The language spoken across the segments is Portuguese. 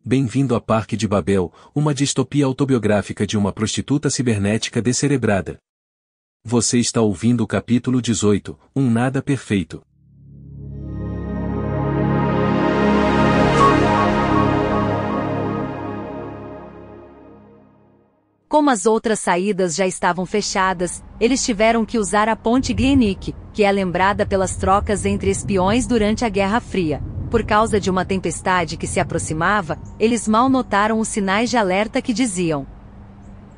Bem-vindo a Parque de Babel, uma distopia autobiográfica de uma prostituta cibernética descerebrada. Você está ouvindo o capítulo 18, Um Nada Perfeito. Como as outras saídas já estavam fechadas, eles tiveram que usar a Ponte Glienicke, que é lembrada pelas trocas entre espiões durante a Guerra Fria. Por causa de uma tempestade que se aproximava, eles mal notaram os sinais de alerta que diziam: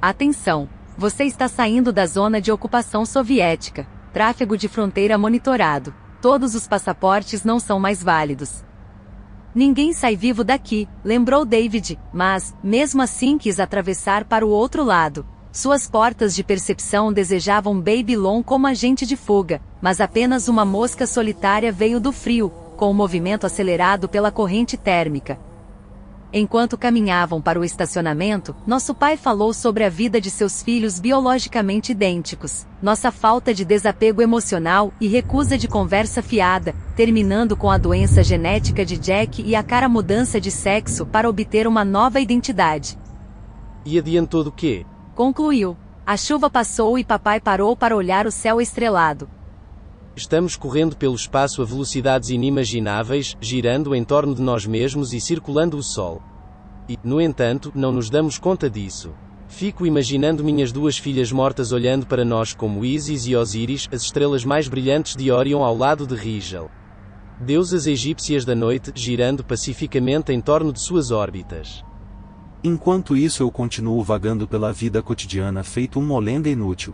atenção, você está saindo da zona de ocupação soviética. Tráfego de fronteira monitorado. Todos os passaportes não são mais válidos. Ninguém sai vivo daqui, lembrou David, mas, mesmo assim quis atravessar para o outro lado. Suas portas de percepção desejavam Babylon como agente de fuga, mas apenas uma mosca solitária veio do frio, com o movimento acelerado pela corrente térmica. Enquanto caminhavam para o estacionamento, nosso pai falou sobre a vida de seus filhos biologicamente idênticos, nossa falta de desapego emocional e recusa de conversa fiada, terminando com a doença genética de Jack e a cara mudança de sexo para obter uma nova identidade. E adiantou do quê? Concluiu. A chuva passou e papai parou para olhar o céu estrelado. Estamos correndo pelo espaço a velocidades inimagináveis, girando em torno de nós mesmos e circulando o Sol. E, no entanto, não nos damos conta disso. Fico imaginando minhas duas filhas mortas olhando para nós como Ísis e Osíris, as estrelas mais brilhantes de Órion ao lado de Rigel. Deusas egípcias da noite, girando pacificamente em torno de suas órbitas. Enquanto isso eu continuo vagando pela vida cotidiana feito um molenda inútil.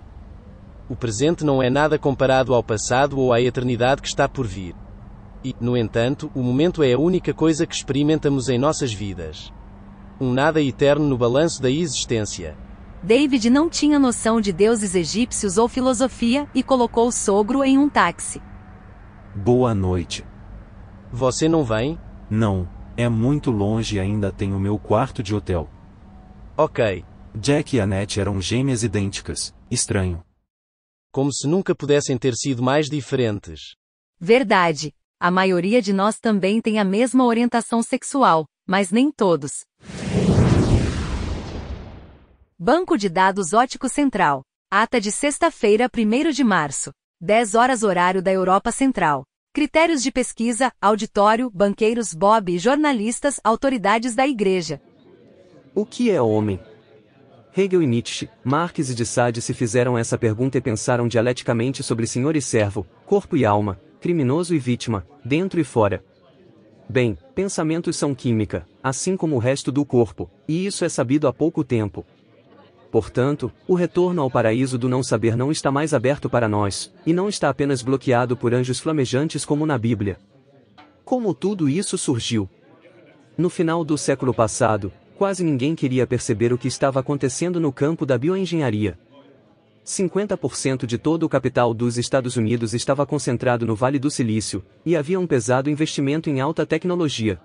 O presente não é nada comparado ao passado ou à eternidade que está por vir. E, no entanto, o momento é a única coisa que experimentamos em nossas vidas. Um nada eterno no balanço da existência. David não tinha noção de deuses egípcios ou filosofia e colocou o sogro em um táxi. Boa noite. Você não vem? Não, é muito longe e ainda tenho meu quarto de hotel. Ok. Jack e Annette eram gêmeas idênticas. Estranho. Como se nunca pudessem ter sido mais diferentes. Verdade. A maioria de nós também tem a mesma orientação sexual, mas nem todos. Banco de Dados Ótico Central. Ata de sexta-feira, 1º de março. 10 horas horário da Europa Central. Critérios de pesquisa, auditório, banqueiros Bob e jornalistas, autoridades da igreja. O que é homem? Hegel e Nietzsche, Marx e de Sade se fizeram essa pergunta e pensaram dialeticamente sobre senhor e servo, corpo e alma, criminoso e vítima, dentro e fora. Bem, pensamentos são química, assim como o resto do corpo, e isso é sabido há pouco tempo. Portanto, o retorno ao paraíso do não saber não está mais aberto para nós, e não está apenas bloqueado por anjos flamejantes como na Bíblia. Como tudo isso surgiu? No final do século passado, quase ninguém queria perceber o que estava acontecendo no campo da bioengenharia. 50% de todo o capital dos Estados Unidos estava concentrado no Vale do Silício, e havia um pesado investimento em alta tecnologia.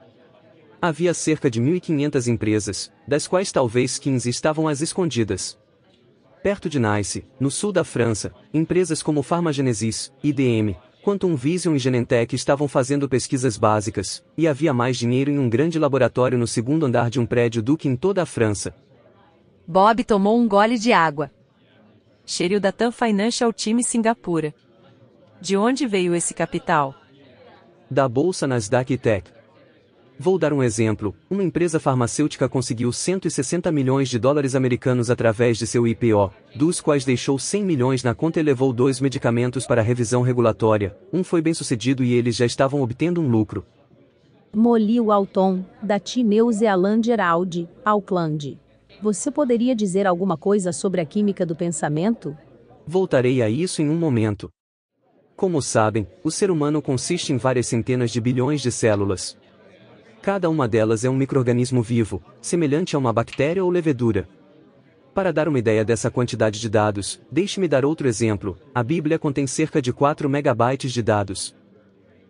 Havia cerca de 1.500 empresas, das quais talvez 15 estavam às escondidas. Perto de Nice, no sul da França, empresas como Pharmagenesis, IBM, Quantum Vision e Genentech estavam fazendo pesquisas básicas, e havia mais dinheiro em um grande laboratório no segundo andar de um prédio do que em toda a França. Bob tomou um gole de água. Cheryl da TAM Financial Team Singapura. De onde veio esse capital? Da Bolsa Nasdaq Tech. Vou dar um exemplo. Uma empresa farmacêutica conseguiu 160 milhões de dólares americanos através de seu IPO, dos quais deixou 100 milhões na conta e levou 2 medicamentos para revisão regulatória. Um foi bem sucedido e eles já estavam obtendo um lucro. Molly Walton, da T-New Zealand Herald, Auckland. Você poderia dizer alguma coisa sobre a química do pensamento? Voltarei a isso em um momento. Como sabem, o ser humano consiste em várias centenas de bilhões de células. Cada uma delas é um micro-organismo vivo, semelhante a uma bactéria ou levedura. Para dar uma ideia dessa quantidade de dados, deixe-me dar outro exemplo. A Bíblia contém cerca de 4 megabytes de dados.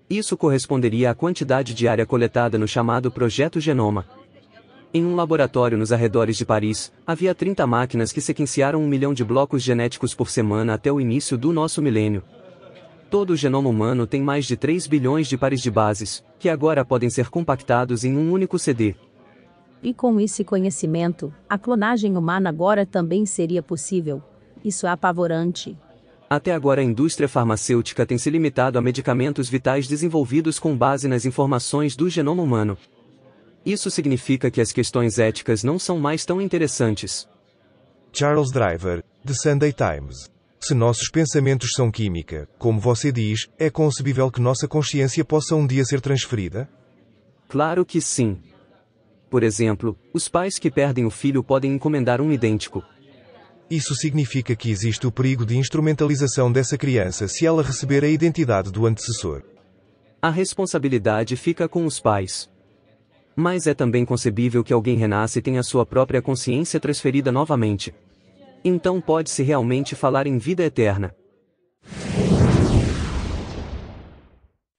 Isso corresponderia à quantidade diária coletada no chamado Projeto Genoma. Em um laboratório nos arredores de Paris, havia 30 máquinas que sequenciaram 1 milhão de blocos genéticos por semana até o início do nosso milênio. Todo o genoma humano tem mais de 3 bilhões de pares de bases, que agora podem ser compactados em um único CD. E com esse conhecimento, a clonagem humana agora também seria possível. Isso é apavorante. Até agora a indústria farmacêutica tem se limitado a medicamentos vitais desenvolvidos com base nas informações do genoma humano. Isso significa que as questões éticas não são mais tão interessantes. Charles Driver, The Sunday Times. Se nossos pensamentos são química, como você diz, é concebível que nossa consciência possa um dia ser transferida? Claro que sim. Por exemplo, os pais que perdem o filho podem encomendar um idêntico. Isso significa que existe o perigo de instrumentalização dessa criança se ela receber a identidade do antecessor. A responsabilidade fica com os pais. Mas é também concebível que alguém renasça e tenha sua própria consciência transferida novamente. Então pode-se realmente falar em vida eterna.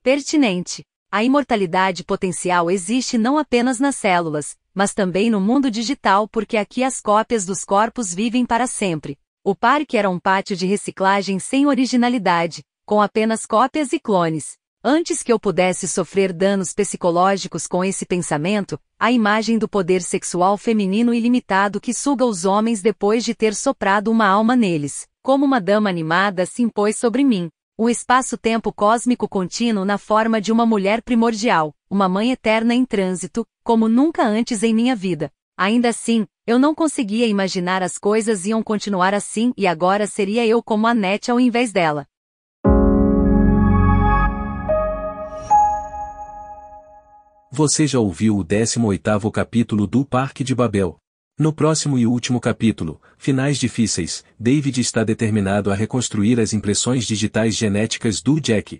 Pertinente. A imortalidade potencial existe não apenas nas células, mas também no mundo digital porque aqui as cópias dos corpos vivem para sempre. O parque era um pátio de reciclagem sem originalidade, com apenas cópias e clones. Antes que eu pudesse sofrer danos psicológicos com esse pensamento, a imagem do poder sexual feminino ilimitado que suga os homens depois de ter soprado uma alma neles, como uma dama animada se impôs sobre mim. Um espaço-tempo cósmico contínuo na forma de uma mulher primordial, uma mãe eterna em trânsito, como nunca antes em minha vida. Ainda assim, eu não conseguia imaginar as coisas iam continuar assim e agora seria eu como Annette ao invés dela. Você já ouviu o 18º capítulo do Parque de Babel. No próximo e último capítulo, Finais Difíceis, David está determinado a reconstruir as impressões digitais genéticas do Jack.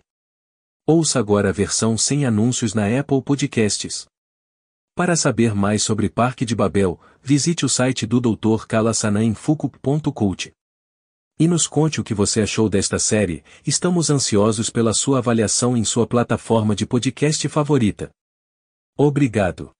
Ouça agora a versão sem anúncios na Apple Podcasts. Para saber mais sobre Parque de Babel, visite o site do Dr. Kala Sanam em fuku.cult. E nos conte o que você achou desta série, estamos ansiosos pela sua avaliação em sua plataforma de podcast favorita. Obrigado.